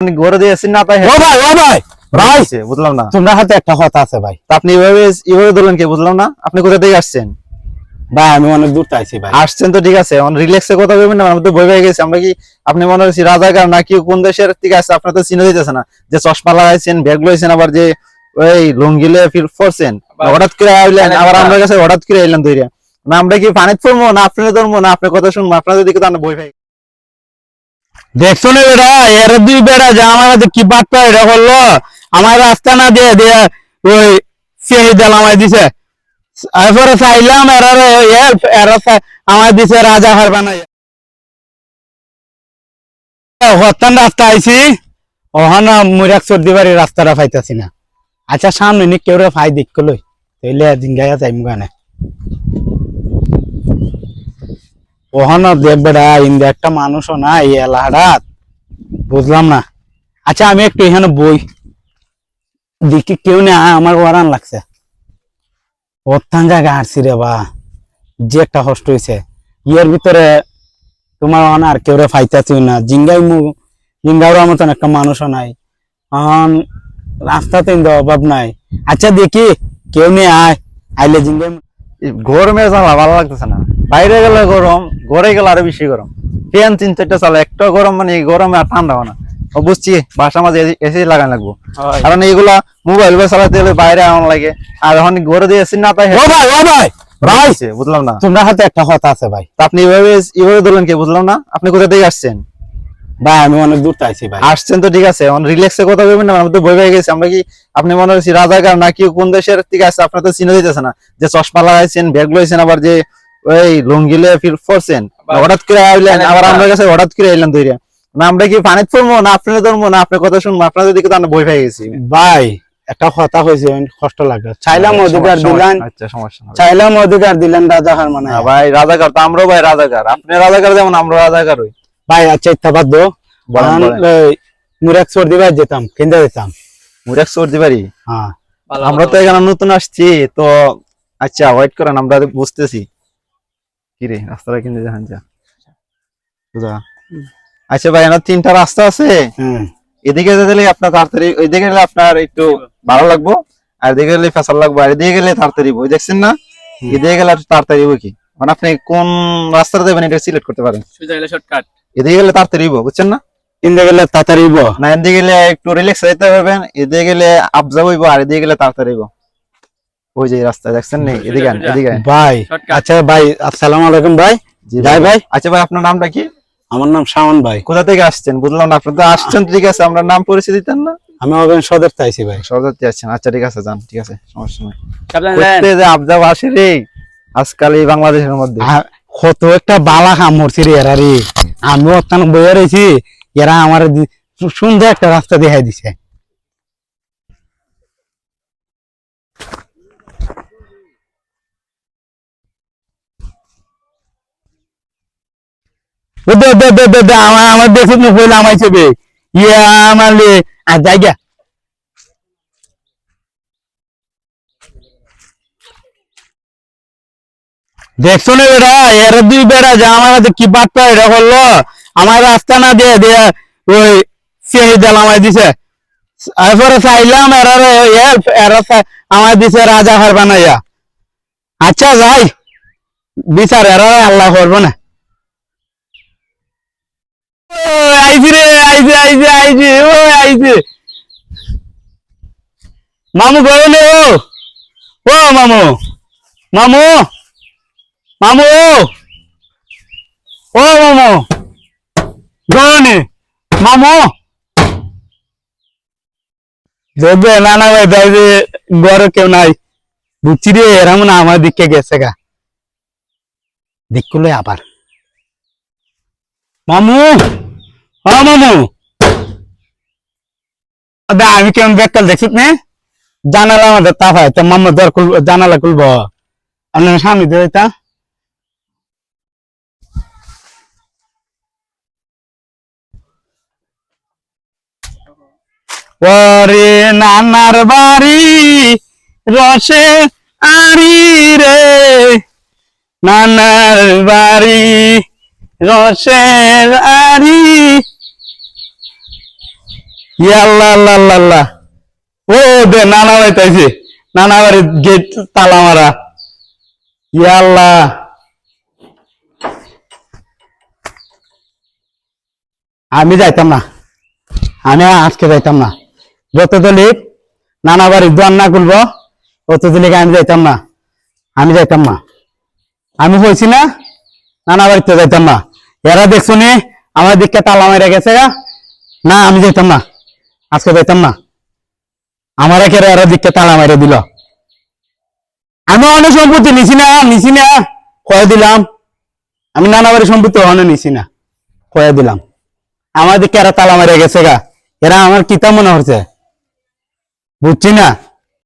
ঘরে দিয়েছেন না তাই ও ভাই ভাই বুঝলাম না। তোমার হাতে একটা কথা আছে ভাই। আপনি এভাবে ধরলেন কি বুঝলাম না। আপনি কোথা থেকে আসছেন? ভাই আমি অনেক দূর আইছি ভাই। আসছেন তো ঠিক আছে, রিল্যাক্সে কথা বলবেন না। আমরা তো ভয় পেয়ে গেছি। আমরা কি আপনি মনে হচ্ছে রাজাকার নাকি কোন দেশের থেকে আসছে? আপনার তো চিনে দিতেছে না যে চশমা লাগাইছেন, ব্যাগ লইছেন, আবার যে ওই লুঙ্গিলে ফিল পরছেন। হঠাৎ করে আইলেন, আবার আমরা কাছে হঠাৎ করে আইলেন ধরে না। আমরা কি পানিতে পড়বো না আপনার ধরবো না আপনার কথা শুনবো? আপনাদের দিকে তো আমরা ভয় পাই। দেখছো না বেড়া, এর দুই বেড়া যা আমার হাতে কি বাট্টা এটা করলো, আমার রাস্তা না দিয়ে দিয়ে ওই সেই দেল আমায় দিছে। এরপরে চাইলাম এরারে হেল্প, এরা আমায় দিছে রাজা হার বানাই। হত্যান রাস্তা আইছি, ওখানে মুরাক সর্দি বাড়ির রাস্তাটা পাইতাছি না। আচ্ছা সামনে নি কেউ রে ফাই দিক লই তাইলে জিঙ্গাইয়া যাইম গানে। ওখানে দেখ বেড়া ইন্দে একটা মানুষও না এই এলাহাটাত, বুঝলাম না। আচ্ছা আমি একটু এখানে বই দেখি কেউ নেই, আমার ওরান লাগছে। অত্যান জায়গা হারছি রে বা, যে একটা কষ্ট হয়েছে ইয়ের ভিতরে। তোমার আর কেউ রে ফাইতাছি না, জিঙ্গাওয়ার মতন একটা মানুষও নাই। রাস্তাতে অভাব নাই। আচ্ছা দেখি কেউ নেই, আইলে জিঙ্গাই। গরমে জ্বালা ভালো লাগতেছে না। বাইরে গেলে গরম, ঘরে গেলে আরো বেশি গরম। ফ্যান 3-4টা চালা, একটা গরম মানে গরমে আর ঠান্ডা হয় না। বুঝছি বাসার মাঝে এসি লাগানো লাগবো, কারণ এইগুলা মোবাইল চালাতে হলে বাইরে আনানো লাগে। আর এখন ঘরে দিয়ে এসি না তাই ভাই বুঝলাম না। তোমার হাতে একটা কথা আছে ভাই। আপনি এভাবে ধরলেন কি বুঝলাম না। আপনি কোথা থেকে আসছেন? ভাই আমি অনেক দূর আইছি ভাই। আসছেন তো ঠিক আছে, রিল্যাক্সে কথা বলবেন না। আমরা তো ভয় পেয়ে গেছি। আমরা কি আপনি মনে হচ্ছে রাজাকার নাকি কোন দেশের থেকে আসছে? আপনার তো চিনে দিতেছে না যে চশমা লাগাইছেন, ব্যাগ লইছেন, আবার যে ওই লুঙ্গিলে ফিল পরছেন। হঠাৎ করে আইলেন, আবার আমরা কাছে হঠাৎ করে আইলেন ধরে না। আমরা কি পানিতে পড়বো না আপনার ধরবো না আপনার কথা শুনবো? আপনাদের দিকে তো আমরা ভয় পেয়ে গেছি ভাই। একটা কথা হয়েছে কষ্ট লাগলো, চাইলাম অধিকার দিলেন। আচ্ছা সমস্যা না, চাইলাম অধিকার দিলেন রাজা হার মানে। ভাই রাজাকার তো আমরাও ভাই রাজাকার। আপনি রাজাকার যেমন আমরা রাজাকার হই ভাই। আচ্ছা ইত্যাবাদ দো মুরাক সর্দি ভাই যেতাম কেন্দ্রে যেতাম মুরাক সর্দি বাড়ি। হ্যাঁ আমরা তো এখানে নতুন আসছি তো। আচ্ছা ওয়েট করেন, আমরা বুঝতেছি। কি রে রাস্তাটা কিনে যান যা। আচ্ছা ভাই, আমার 3টা রাস্তা আছে। এদিকে গেলে আপনার তাড়াতাড়ি, ওইদিকে গেলে আপনার একটু ভালো লাগবো, আর এদিকে গেলে ফেসাল লাগবো, আর এদিকে গেলে তাড়াতাড়ি বই দেখছেন না। এদিকে গেলে তাড়াতাড়ি বই কি মানে আপনি কোন রাস্তাটা দেবেন এটা সিলেক্ট করতে পারেন। শর্টকাট এদিকে গেলে তাড়াতাড়ি বুঝছেন না। কিনতে গেলে তাড়াতাড়ি না এদিকে গেলে একটু রিল্যাক্স যেতে পারবেন, এদিকে গেলে আবজা হইব, আর এদিকে গেলে তাড়াতাড়ি ওই যে রাস্তা দেখছেন না, এদিকে এদিকে ভাই। আচ্ছা ভাই আসসালামু আলাইকুম ভাই। যাই ভাই। আচ্ছা ভাই আপনার নামটা কি? আমার নাম শাওন ভাই। কোথা থেকে আসছেন বুঝলাম না। আপনি তো আসছেন ঠিক আছে, আমরা নাম পরিচয় দিতেন না। আমি ওখানে সদর চাইছি ভাই। সরদারতে আসছেন, আচ্ছা ঠিক আছে যান, ঠিক আছে সমস্যা নাই। সাবধানে যে আবজা আসে রে আজকাল এই বাংলাদেশের মধ্যে। কত একটা বালা কাম করছি রে এরা রে। আমি অত্যান বইয়া রয়েছি, এরা আমার সুন্দর একটা রাস্তা দেখাই দিছে। আমার দেশে হইলে আমাইছে বে ইয়া আমার জায়গা। দেখছো না বেড়া, এর দুই বেড়া যা আমার হাতে কি বাট্টা এটা করলো, আমার রাস্তা না দিয়ে দিয়ে ওই সেই দেল আমায় দিছে। এরপরে চাইলাম এরারে হেল্প, এরা আমায় দিছে রাজা হার বানাইয়া। আচ্ছা যাই বিচার এরা আল্লাহ করবো না। আইছি রে, আইছি ও আইছি। মামু গয়ে নে ও মামু মামু মামু ও মামু গনে মামু দেখবে না না ভাই দেখবে ঘরে কেউ নাই। বুঝছি রে এরম না আমার দিকে গেছে গা দেখলো আবার। মামু ও মামু আমি কেমন বেকাল দেখছিস না, জানালা আমাদের তাফায় তো মামা দর জানালা খুলবো আপনার স্বামী দেতা। ওরে নানার বাড়ি রসে আরি রে, নানার বাড়ি রসে আরি। ইয়া আল্লাহ আল্লাহ আল্লাহ আল্লাহ ও দে নানা বাইতাইছে নানা বাড়ির গেট তালা মারা ইয়া আল্লাহ আমি যাইতাম না আমি আজকে যাইতাম না যত দলিক নানা বাড়ির দোয়ার না খুলবো তত দলিক আমি যাইতাম না আমি যাইতাম না আমি বলছি না নানা বাড়িতে যাইতাম না এরা দেখছো নি আমার দিককে তালা মেরে গেছে গা না আমি যাইতাম না আজকে যাইতাম না আমার একেরা এরা দিককে তালা মেরে দিল আমি অনেক সম্পত্তি নিছি না কয়ে দিলাম আমি নানা বাড়ির সম্পত্তি অনেক নিছি না কয়ে দিলাম আমার দিকে এরা তালা মেরে গেছে গা এরা আমার কিতা মনে হচ্ছে বুঝছি না